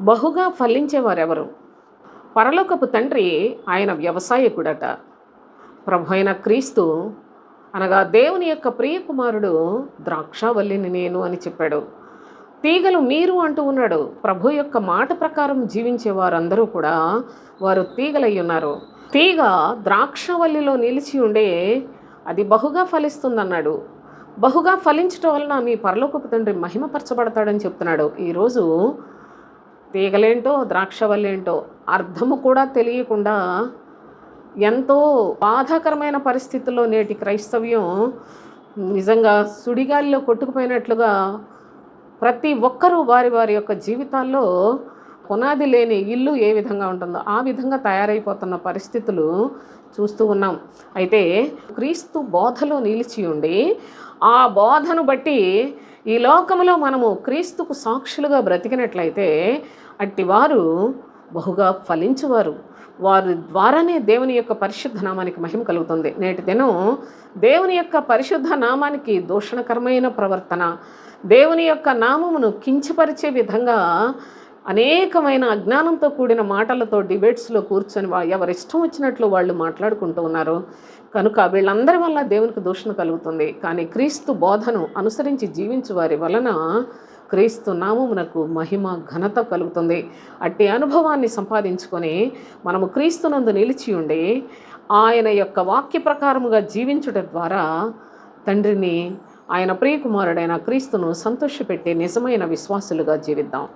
బహుగా ఫలించేవారెవరు? పరలోకపు తండ్రి ఆయన వ్యవసాయకుడట. ప్రభు అయిన క్రీస్తు అనగా దేవుని యొక్క ప్రియ కుమారుడు ద్రాక్షావల్లిని నేను అని చెప్పాడు. తీగలు మీరు అంటూ ఉన్నాడు. ప్రభు యొక్క మాట ప్రకారం జీవించే వారందరూ కూడా వారు తీగలై ఉన్నారు. తీగ ద్రాక్షవల్లిలో నిలిచి ఉండే అది బహుగా ఫలిస్తుందన్నాడు. బహుగా ఫలించటం వలన మీ పరలోకపు తండ్రి మహిమపరచబడతాడని చెప్తున్నాడు. ఈరోజు తీగలేంటో ద్రాక్షవల్లేంటో అర్థము కూడా తెలియకుండా ఎంతో బాధాకరమైన పరిస్థితుల్లో నేటి క్రైస్తవ్యం నిజంగా సుడిగాలిలో కొట్టుకుపోయినట్లుగా ప్రతి ఒక్కరూ వారి వారి యొక్క జీవితాల్లో పునాది లేని ఇల్లు ఏ విధంగా ఉంటుందో ఆ విధంగా తయారైపోతున్న పరిస్థితులు చూస్తూ ఉన్నాం. అయితే క్రీస్తు బోధలో నిలిచి ఉండి ఆ బోధను బట్టి ఈ లోకంలో మనము క్రీస్తుకు సాక్షులుగా బ్రతికినట్లయితే అట్టివారు బహుగా ఫలించువారు. వారి ద్వారానే దేవుని యొక్క పరిశుద్ధ నామానికి మహిమ కలుగుతుంది. నేటి దినం దేవుని యొక్క పరిశుద్ధ నామానికి దూషణకరమైన ప్రవర్తన, దేవుని యొక్క నామమును కించపరిచే విధంగా అనేకమైన అజ్ఞానంతో కూడిన మాటలతో డిబేట్స్లో కూర్చొని ఎవరిష్టం వచ్చినట్లు వాళ్ళు మాట్లాడుకుంటూ ఉన్నారు. కనుక వీళ్ళందరి వల్ల దేవునికి దూషణ కలుగుతుంది. కానీ క్రీస్తు బోధను అనుసరించి జీవించు వారి వలన క్రీస్తు నామమునకు మహిమ ఘనత కలుగుతుంది. అట్టి అనుభవాన్ని సంపాదించుకొని మనము క్రీస్తునందు నిలిచి ఉండి ఆయన యొక్క వాక్య ప్రకారముగా జీవించుట ద్వారా తండ్రిని ఆయన ప్రియకుమారుడైన క్రీస్తును సంతోషపెట్టే నిజమైన విశ్వాసులుగా జీవిద్దాం.